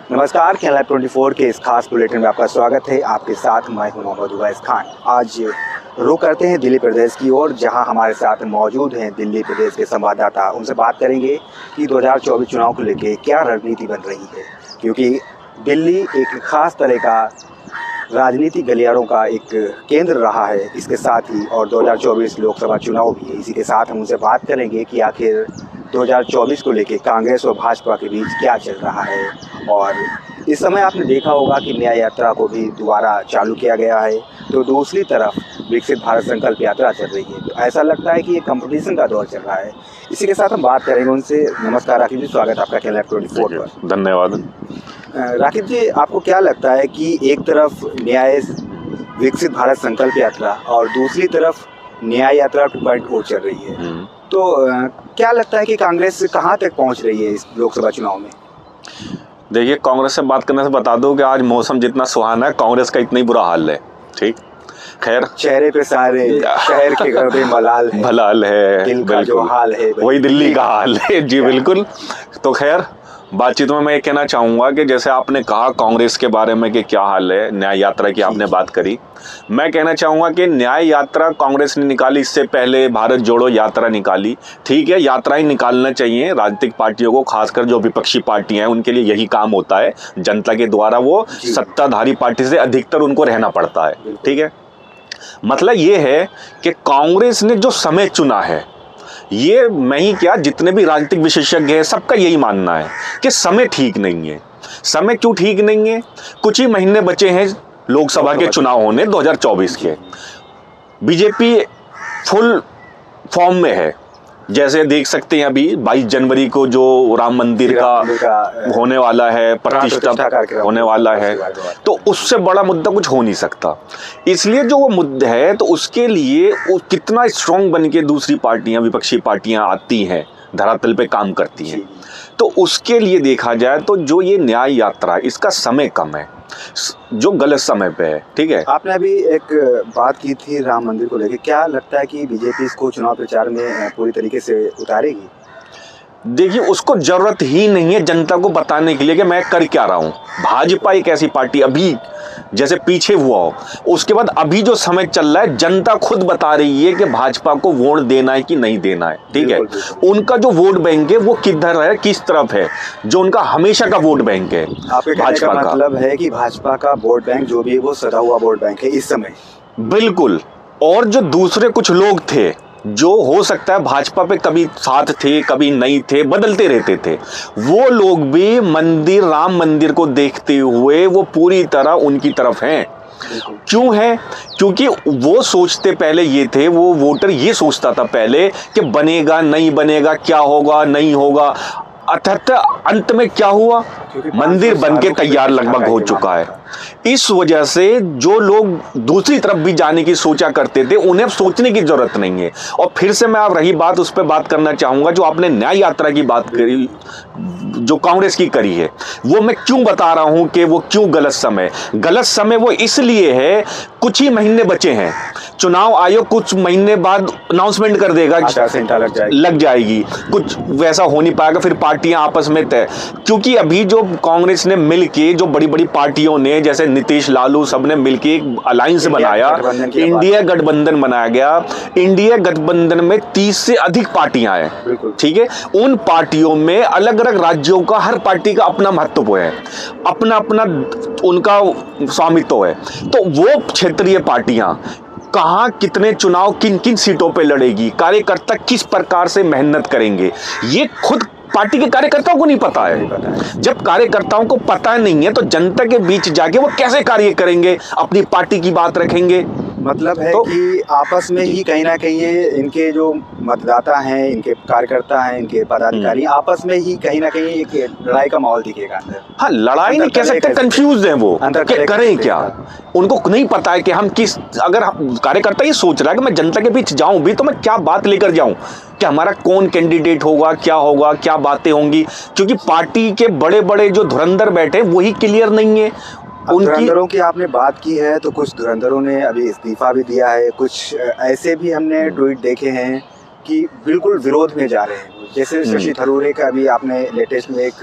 नमस्कार, खेल लाइव 24 के इस खास बुलेटिन में आपका स्वागत है। आपके साथ मैं हूं मोहम्मद उवैस खान। आज रुक करते हैं दिल्ली प्रदेश की ओर, जहां हमारे साथ मौजूद हैं दिल्ली प्रदेश के संवाददाता। उनसे बात करेंगे कि 2024 चुनाव को लेकर क्या रणनीति बन रही है, क्योंकि दिल्ली एक खास तरह का राजनीति गलियारों का एक केंद्र रहा है। इसके साथ ही और 2024 लोकसभा चुनाव भी है। इसी के साथ हम उनसे बात करेंगे कि आखिर 2024 को लेकर कांग्रेस और भाजपा के बीच क्या चल रहा है। और इस समय आपने देखा होगा कि न्याय यात्रा को भी दोबारा चालू किया गया है, तो दूसरी तरफ विकसित भारत संकल्प यात्रा चल रही है। तो ऐसा लगता है कि ये कंपटीशन का दौर चल रहा है। इसी के साथ हम बात करेंगे उनसे। नमस्कार राकेश जी, स्वागत आपका खेल लाइव 24 पर। धन्यवाद। राकेश जी, आपको क्या लगता है कि एक तरफ न्याय विकसित भारत संकल्प यात्रा और दूसरी तरफ न्याय यात्रा 2.0 चल रही है, तो क्या लगता है कि कांग्रेस कहां तक पहुंच रही है इस लोकसभा चुनाव में? देखिए, कांग्रेस से बात करने से बता दूं कि आज मौसम जितना सुहाना है, कांग्रेस का इतना ही बुरा हाल है। ठीक, खैर, चेहरे पे सारे शहर के घर पे मलाल है, भलाल है, दिल का जो हाल है वही दिल्ली का हाल है। जी बिल्कुल। तो खैर, बातचीत में मैं ये कहना चाहूँगा कि जैसे आपने कहा कांग्रेस के बारे में कि क्या हाल है, न्याय यात्रा की आपने बात करी, मैं कहना चाहूँगा कि न्याय यात्रा कांग्रेस ने निकाली, इससे पहले भारत जोड़ो यात्रा निकाली। ठीक है, यात्राएं निकालना चाहिए राजनीतिक पार्टियों को, खासकर जो विपक्षी पार्टियां हैं उनके लिए यही काम होता है। जनता के द्वारा वो सत्ताधारी पार्टी से अधिकतर उनको रहना पड़ता है। ठीक है, मतलब ये है कि कांग्रेस ने जो समय चुना है, ये मैं ही क्या, जितने भी राजनीतिक विशेषज्ञ हैं सबका यही मानना है कि समय ठीक नहीं है। समय क्यों ठीक नहीं है? कुछ ही महीने बचे हैं लोकसभा के चुनाव होने 2024 के। बीजेपी फुल फॉर्म में है। जैसे देख सकते हैं अभी 22 जनवरी को जो राम मंदिर का होने वाला है, प्रतिष्ठा होने वाला है, तो उससे बड़ा मुद्दा कुछ हो नहीं सकता। इसलिए जो वो मुद्दा है, तो उसके लिए वो कितना स्ट्रांग बन के दूसरी पार्टियां, विपक्षी पार्टियां आती हैं, धरातल पे काम करती हैं, तो उसके लिए देखा जाए तो जो ये न्याय यात्रा, इसका समय कम है, जो गलत समय पे है। ठीक है, आपने अभी एक बात की थी राम मंदिर को लेकर, क्या लगता है कि बीजेपी इसको चुनाव प्रचार में पूरी तरीके से उतारेगी? देखिए, उसको जरूरत ही नहीं है जनता को बताने के लिए कि मैं कर क्या रहा हूं। भाजपा एक ऐसी पार्टी, अभी जैसे पीछे हुआ हो, उसके बाद अभी जो समय चल रहा है, जनता खुद बता रही है कि भाजपा को वोट देना है कि नहीं देना है। ठीक है, उनका जो वोट बैंक है वो किधर है, किस तरफ है, जो उनका हमेशा का वोट बैंक है भाजपा का। मतलब है कि भाजपा का वोट बैंक जो भी है वो सदा हुआ वोट बैंक है इस समय। बिल्कुल। और जो दूसरे कुछ लोग थे, जो हो सकता है भाजपा पे कभी साथ थे कभी नहीं थे, बदलते रहते थे, वो लोग भी मंदिर, राम मंदिर को देखते हुए वो पूरी तरह उनकी तरफ हैं। क्यों है? क्योंकि वो सोचते पहले ये थे, वो वोटर ये सोचता था पहले कि बनेगा नहीं बनेगा, क्या होगा नहीं होगा। अतः अंत में क्या हुआ, मंदिर बनके तैयार लगभग हो चुका है। इस वजह से जो लोग दूसरी तरफ भी जाने की सोचा करते थे, उन्हें अब सोचने की जरूरत नहीं है। और फिर से मैं अब रही बात, उस पर बात करना चाहूंगा जो आपने न्याय यात्रा की बात करी, जो कांग्रेस की करी है, वो मैं क्यों बता रहा हूं कि वो क्यों गलत समय। गलत समय वो इसलिए है, कुछ ही महीने बचे हैं, चुनाव आयोग कुछ महीने बाद अनाउंसमेंट कर देगा, लग जाएगी, कुछ वैसा हो नहीं पाएगा, फिर पार्टियां आपस में तय। क्योंकि अभी जो कांग्रेस ने मिलके, जो बड़ी बड़ी पार्टियों ने, जैसे नीतीश, लालू, सबने मिलके एक अलायंस बनाया, इंडिया गठबंधन बनाया गया। इंडिया गठबंधन में 30 से अधिक पार्टियां हैं। ठीक है, उन पार्टियों में अलग अलग राज्यों का, हर पार्टी का अपना महत्व है, अपना अपना उनका स्वामित्व है। तो वो क्षेत्रीय पार्टियां कहां कितने चुनाव किन किन सीटों पे लड़ेगी, कार्यकर्ता किस प्रकार से मेहनत करेंगे, ये खुद पार्टी के कार्यकर्ताओं को नहीं पता है। जब कार्यकर्ताओं को पता नहीं है तो जनता के बीच जाके वो कैसे कार्य करेंगे, अपनी पार्टी की बात रखेंगे। मतलब है कि आपस में ही कहीं ना कहीं ये इनके जो मतदाता हैं, इनके कार्यकर्ता हैं, इनके पदाधिकारी आपस में ही कहीं ना कहीं एक लड़ाई का माहौल दिखेगा अंदर। हाँ, लड़ाई नहीं कह सकते, कंफ्यूज हैं वो कि करें क्या। उनको नहीं पता है कि हम किस, अगर कार्यकर्ता ये सोच रहा है कि मैं जनता के बीच जाऊं भी तो मैं क्या बात लेकर जाऊं, कि हमारा कौन कैंडिडेट होगा, क्या होगा, क्या बातें होंगी। क्योंकि पार्टी के बड़े बड़े जो धुरंधर बैठे वही क्लियर नहीं है। धुरंधरों की आपने बात की है, तो कुछ धुरंधरों ने अभी इस्तीफा भी दिया है, कुछ ऐसे भी हमने ट्वीट देखे हैं कि बिल्कुल विरोध में जा रहे हैं। जैसे शशि थरूर का अभी आपने लेटेस्ट में एक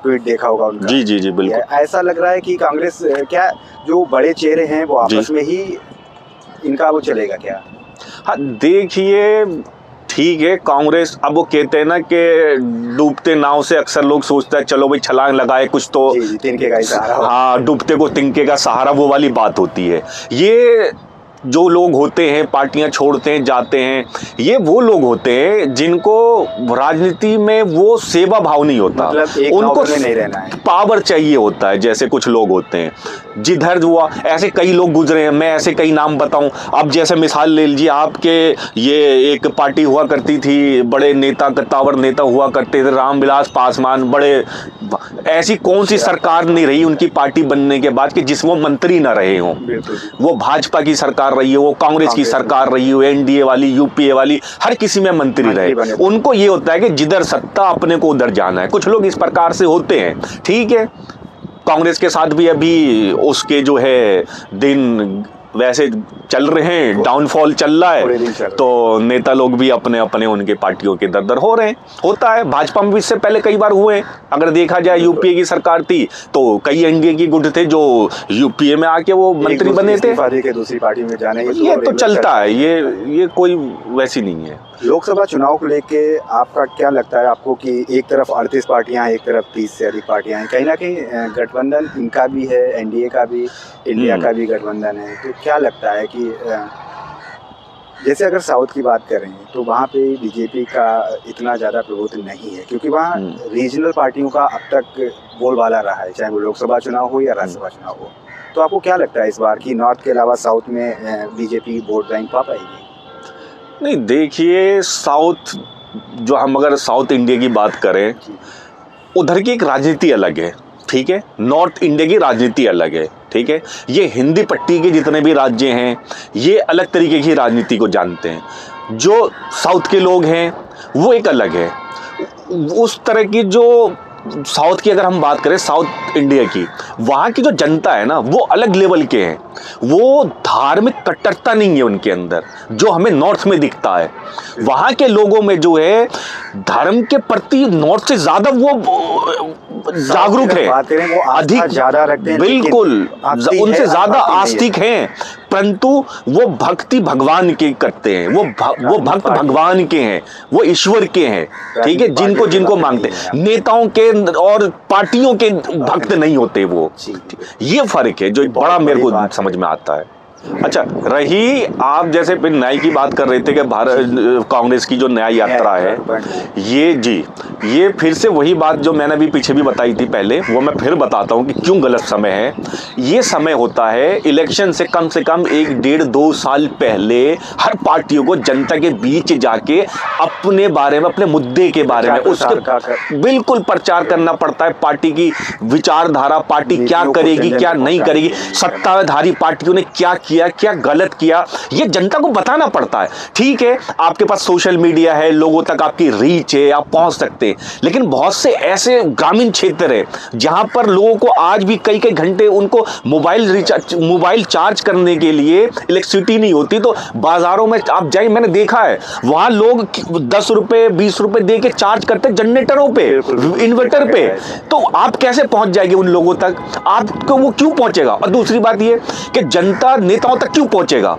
ट्वीट देखा होगा उनका। जी जी जी बिल्कुल। ऐसा लग रहा है कि कांग्रेस क्या जो बड़े चेहरे हैं वो आपस में ही इनका वो चलेगा क्या? हाँ देखिए, ठीक है, कांग्रेस अब वो कहते हैं ना कि डूबते नाव से अक्सर लोग सोचता है चलो भाई छलांग लगाए कुछ तो। जी, तिनके का ही सहारा हो। हाँ, डूबते को तिनके का सहारा, वो वाली बात होती है। ये जो लोग होते हैं पार्टियां छोड़ते हैं जाते हैं, ये वो लोग होते हैं जिनको राजनीति में वो सेवा भाव नहीं होता, मतलब एक उनको नहीं रहना है, पावर चाहिए होता है। जैसे कुछ लोग होते हैं जिधर हुआ, ऐसे कई लोग गुजरे हैं, मैं ऐसे कई नाम बताऊं। अब जैसे मिसाल ले लीजिए आपके, ये एक पार्टी हुआ करती थी, बड़े नेता कत्तावर नेता हुआ करते थे, रामविलास पासवान, बड़े, ऐसी कौन सी सरकार नहीं रही उनकी पार्टी बनने के बाद कि जिस वो मंत्री ना रहे हों। वो भाजपा की सरकार रही हो, वो कांग्रेस की सरकार रही हो, एनडीए वाली, यूपीए वाली, हर किसी में मंत्री रहे। उनको ये होता है कि जिधर सत्ता अपने को उधर जाना है। कुछ लोग इस प्रकार से होते हैं, ठीक है। कांग्रेस के साथ भी अभी उसके जो है दिन वैसे चल रहे हैं, डाउनफॉल चल रहा है, तो नेता लोग भी अपने अपने उनके पार्टियों के दर दर हो रहे हैं। होता है, भाजपा में भी इससे पहले कई बार हुए। अगर देखा जाए यूपीए की सरकार थी तो कई एनडीए की गुट थे जो यूपीए में आके वो मंत्री बने थे। दूसरी पार्टी में जाने ये तो चलता है, ये कोई वैसी नहीं है। लोकसभा चुनाव को लेके आपका क्या लगता है आपको कि एक तरफ 38 पार्टियां हैं, एक तरफ 30 से अधिक पार्टियां हैं, कहीं ना कहीं गठबंधन इनका भी है, एनडीए का भी, इंडिया का भी गठबंधन है, तो क्या लगता है कि जैसे अगर साउथ की बात करें तो वहाँ पे बीजेपी का इतना ज़्यादा प्रभुत्व नहीं है, क्योंकि वहाँ रीजनल पार्टियों का अब तक बोलबाला रहा है, चाहे वो लोकसभा चुनाव हो या राज्यसभा चुनाव हो। तो आपको क्या लगता है इस बार कि नॉर्थ के अलावा साउथ में बीजेपी वोट बैंक पा पाएगी? नहीं देखिए, साउथ, जो हम अगर साउथ इंडिया की बात करें, उधर की एक राजनीति अलग है, ठीक है। नॉर्थ इंडिया की राजनीति अलग है, ठीक है। ये हिंदी पट्टी के जितने भी राज्य हैं ये अलग तरीके की राजनीति को जानते हैं। जो साउथ के लोग हैं वो एक अलग है। उस तरह की जो साउथ की अगर हम बात करें, साउथ इंडिया की, वहाँ की जो जनता है ना वो अलग लेवल के हैं। वो धार्मिक कट्टरता नहीं है उनके अंदर, जो हमें नॉर्थ में दिखता है। वहाँ के लोगों में जो है धर्म के प्रति नॉर्थ से ज्यादा वो जागरूक है, अधिक ज्यादा रखते हैं, बिल्कुल उनसे ज्यादा आस्तिक हैं, परंतु वो भक्ति भगवान की करते हैं। वो भक्त भगवान के हैं, वो ईश्वर के हैं, ठीक है, जिनको मांगते हैं। नेताओं के और पार्टियों के भक्त नहीं होते वो। ये फर्क है जो बड़ा मेरे को समझ में आता है। अच्छा, रही आप जैसे फिर न्याय की बात कर रहे थे कि भारत कांग्रेस की जो न्याय यात्रा है, ये फिर से वही बात जो मैंने अभी पीछे भी बताई थी पहले, वो मैं फिर बताता हूँ कि क्यों गलत समय है। ये समय होता है इलेक्शन से कम 1-1.5-2 साल पहले हर पार्टियों को जनता के बीच जाके अपने बारे में, अपने मुद्दे के बारे में उसके बिल्कुल प्रचार करना पड़ता है। पार्टी की विचारधारा, पार्टी क्या करेगी क्या नहीं करेगी, सत्ताधारी पार्टियों ने क्या किया, क्या गलत किया, ये जनता को बताना पड़ता है। ठीक है, आपके पास सोशल मीडिया है, लोगों तक आपकी रीच है, आप पहुंच सकते हैं, लेकिन बहुत से ऐसे ग्रामीण क्षेत्र है जहां पर लोगों को आज भी कई घंटे उनको मोबाइल चार्ज करने के लिए इलेक्ट्रिसिटी नहीं होती। तो बाजारों में आप जाइए, मैंने देखा है वहां लोग 10 रुपए 20 रुपए दे के चार्ज करते जनरेटरों पे, इन्वर्टर पे। तो आप कैसे पहुंच जाएंगे उन लोगों तक? आपको वो क्यों पहुंचेगा? और दूसरी बात ये कि जनता नेताओं तक क्यों पहुंचेगा?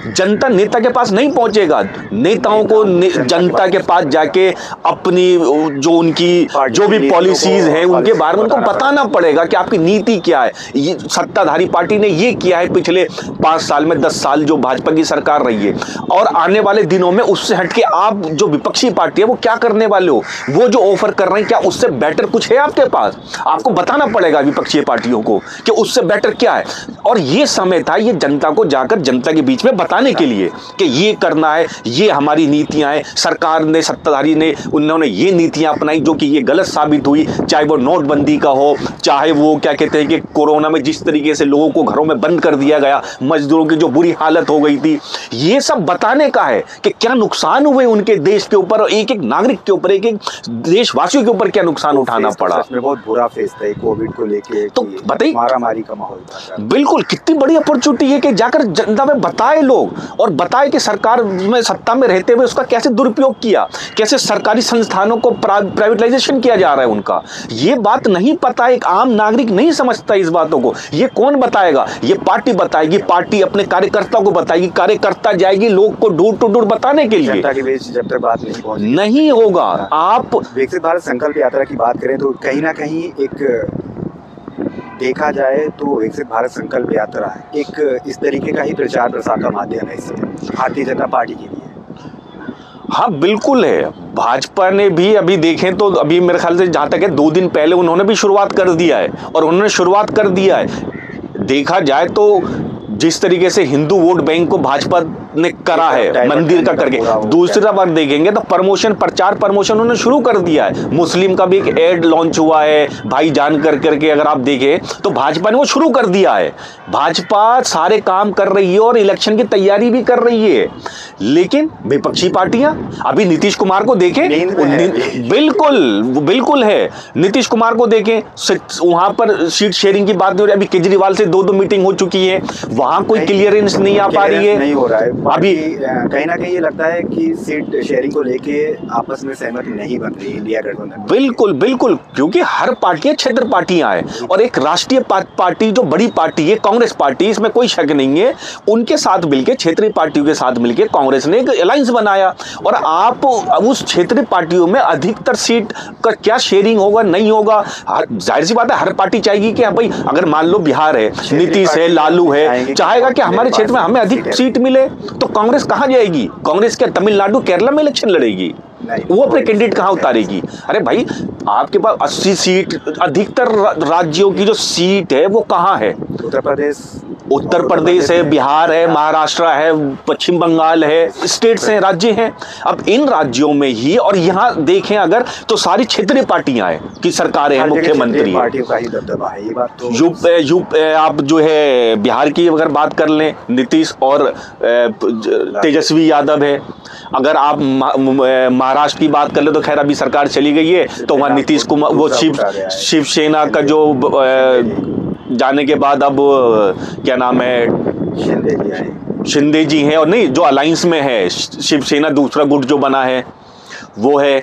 जनता नेता के पास नहीं पहुंचेगा। नेताओं को जनता के पास जाके अपनी जो उनकी जो भी पॉलिसीज हैं उनके बारे में उनको बताना पड़ेगा कि आपकी नीति क्या है। ये सत्ताधारी पार्टी ने ये किया है पिछले 5 साल में, 10 साल जो भाजपा की सरकार रही है, और आने वाले दिनों में उससे हटके आप जो विपक्षी पार्टी है वो क्या करने वाले हो, वो जो ऑफर कर रहे हैं क्या उससे बेटर कुछ है आपके पास? आपको बताना पड़ेगा विपक्षी पार्टियों को कि उससे बेटर क्या है। और ये समय था ये जनता को जाकर जनता के बीच में बताने के लिए कि ये करना है, ये हमारी नीतियां हैं। सरकार ने, सत्ताधारी ने, उन्होंने ये नीतियां अपनाई जो कि ये गलत साबित हुई, चाहे वो नोटबंदी का हो, चाहे वो क्या कहते हैं कि कोरोना में जिस तरीके से लोगों को घरों में बंद कर दिया गया, मजदूरों की जो बुरी हालत हो गई थी, ये सब बताने का है कि क्या नुकसान हुए उनके देश के ऊपर, एक एक नागरिक के ऊपर, एक एक देशवासियों के ऊपर क्या नुकसान उठाना पड़ा। बहुत बुरा फेस था कोविड को लेके, तो बताइए, मारामारी का माहौल था। बिल्कुल, कितनी बड़ी अपॉर्चुनिटी है कि जाकर जनता में बताए बताए लोग, और बताए कि सरकार में सत्ता में रहते हुए उसका कैसे दुरुपयोग किया, कैसे सरकारी संस्थानों को प्राइवेटाइजेशन किया जा रहा है उनका। ये बात नहीं पता, एक आम नागरिक नहीं समझता इस बातों को। ये कौन बताएगा? ये पार्टी बताएगी, पार्टी अपने कार्यकर्ताओं को बताएगी, कार्यकर्ता जाएगी लोग को डोर टू डोर बताने के लिए। जनता के बीच जब तक बात नहीं पहुंची नहीं होगा। आप विकसित भारत संकल्प यात्रा की बात करें तो कहीं ना कहीं एक देखा जाए तो विकसित भारत संकल्प यात्रा एक इस तरीके का ही प्रचार प्रसार का माध्यम है इस समय भारतीय जनता पार्टी के लिए। हाँ बिल्कुल है। भाजपा ने भी अभी देखें तो अभी मेरे ख्याल से जहाँ तक है 2 दिन पहले उन्होंने भी शुरुआत कर दिया है, और उन्होंने शुरुआत कर दिया है। देखा जाए तो जिस तरीके से हिंदू वोट बैंक को भाजपा ने करा है मंदिर का करके, दूसरा बार देखेंगे तो प्रचार प्रमोशन उन्होंने शुरू कर दिया है। मुस्लिम का भी एक एड लॉन्च हुआ है भाईजान करके, अगर आप देखें तो भाजपा ने वो शुरू कर दिया है। भाजपा सारे काम कर रही है और इलेक्शन की तैयारी भी कर रही है, लेकिन विपक्षी पार्टियां अभी नीतीश कुमार को देखें, बिल्कुल है। नीतीश कुमार को देखें, वहां पर सीट शेयरिंग की बात हो रही है। अभी केजरीवाल से 2 मीटिंग हो चुकी है, वहां कोई क्लियरेंस नहीं आ पा रही है, नहीं हो रहा है अभी कहीं ना कहीं ये लगता है कि सीट शेयरिंग को लेके आपस में सहमति नहीं बन रही इंडिया गठबंधन। बिल्कुल, क्योंकि हर पार्टियां क्षेत्र पार्टियां हैं, और एक राष्ट्रीय पार्टी जो बड़ी पार्टी है कांग्रेस पार्टी, इसमें कोई शक नहीं है, उनके साथ मिलकर क्षेत्रीय पार्टियों के साथ मिलकर कांग्रेस ने एक अलायंस बनाया। और आप उस क्षेत्रीय पार्टियों में अधिकतर सीट का क्या शेयरिंग होगा नहीं होगा, जाहिर सी बात है हर पार्टी चाहेगी कि भाई अगर मान लो बिहार है, नीतीश है, लालू है, चाहेगा कि हमारे क्षेत्र में हमें अधिक सीट मिले, तो कांग्रेस कहां जाएगी? कांग्रेस क्या तमिलनाडु केरला में इलेक्शन लड़ेगी? वो अपने कैंडिडेट कहां उतारेगी? अरे भाई आपके पास 80 सीट, अधिकतर राज्यों की जो सीट है वो कहां है? उत्तर प्रदेश है, बिहार है, महाराष्ट्र है, पश्चिम बंगाल है, स्टेट्स हैं, राज्य हैं। अब इन राज्यों में ही, और यहाँ देखें अगर तो सारी क्षेत्रीय पार्टियां हैं कि सरकारें हैं, मुख्यमंत्री है, पार्टियों का ही दबदबा है। ये बात तो आप जो है बिहार की अगर बात कर लें, नीतीश और तेजस्वी यादव है। अगर आप महाराष्ट्र की बात कर ले तो खैर अभी सरकार चली गई है, तो वहाँ नीतीश कुमार, वो शिवसेना का जो जाने के बाद अब क्या नाम है, शिंदे जी हैं, और नहीं जो अलायंस में है शिवसेना, दूसरा गुट जो बना है वो है।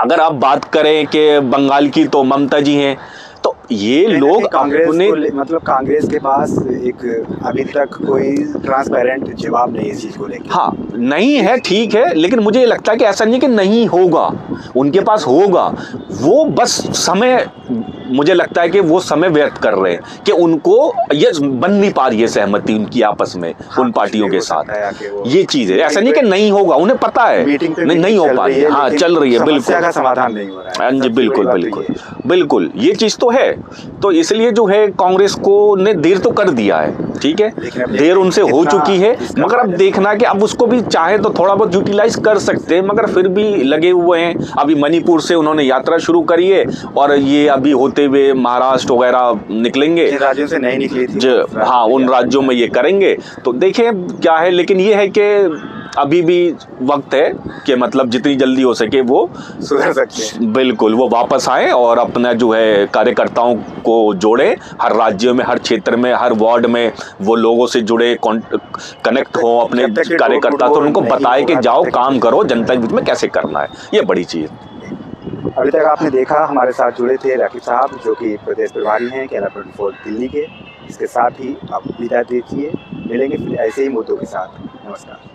अगर आप बात करें कि बंगाल की तो ममता जी हैं। तो ये लोग कांग्रेस मतलब कांग्रेस के पास एक अभी तक कोई ट्रांसपेरेंट जवाब नहीं है इस चीज को लेकर। हाँ नहीं है, ठीक है, लेकिन मुझे ये लगता है कि ऐसा नहीं कि नहीं होगा, उनके पास होगा। वो बस समय, मुझे लगता है कि वो समय व्यर्थ कर रहे हैं कि उनको ये बन नहीं पा रही है सहमति उनकी आपस में उन पार्टियों के साथ। ये चीज है, ऐसा नहीं कि नहीं होगा, उन्हें पता है नहीं हो पा रही है। हाँ चल रही है, बिल्कुल समाधान नहीं हो रहा है। हाँ जी बिल्कुल ये चीज तो है। तो इसलिए जो है कांग्रेस को ने देर तो कर दिया है, ठीक है, देर उनसे हो चुकी है, मगर अब देखना कि अब उसको भी चाहे तो थोड़ा बहुत यूटिलाइज कर सकते हैं, मगर फिर भी लगे हुए हैं। अभी मणिपुर से उन्होंने यात्रा शुरू करी है, और ये अभी होते हुए महाराष्ट्र वगैरह निकलेंगे, राज्यों से नहीं निकली थी, हाँ उन राज्यों में ये करेंगे। तो देखें क्या है, लेकिन ये है कि अभी भी वक्त है कि मतलब जितनी जल्दी हो सके वो सुधर सकते हैं। बिल्कुल वो वापस आए और अपना जो है कार्यकर्ताओं को जोड़े, हर राज्य में, हर क्षेत्र में, हर वार्ड में वो लोगों से जुड़े, कनेक्ट हो अपने कार्यकर्ता, तो उनको बताए कि जाओ काम करो, जनता के बीच में कैसे करना है, ये बड़ी चीज़। अभी तक आपने देखा हमारे साथ जुड़े थे राकीब साहब, जो कि प्रदेश प्रभारी हैं कैला 24 दिल्ली के। इसके साथ ही आप विदा दीजिए, मिलेंगे फिर ऐसे ही मुद्दों के साथ। नमस्कार।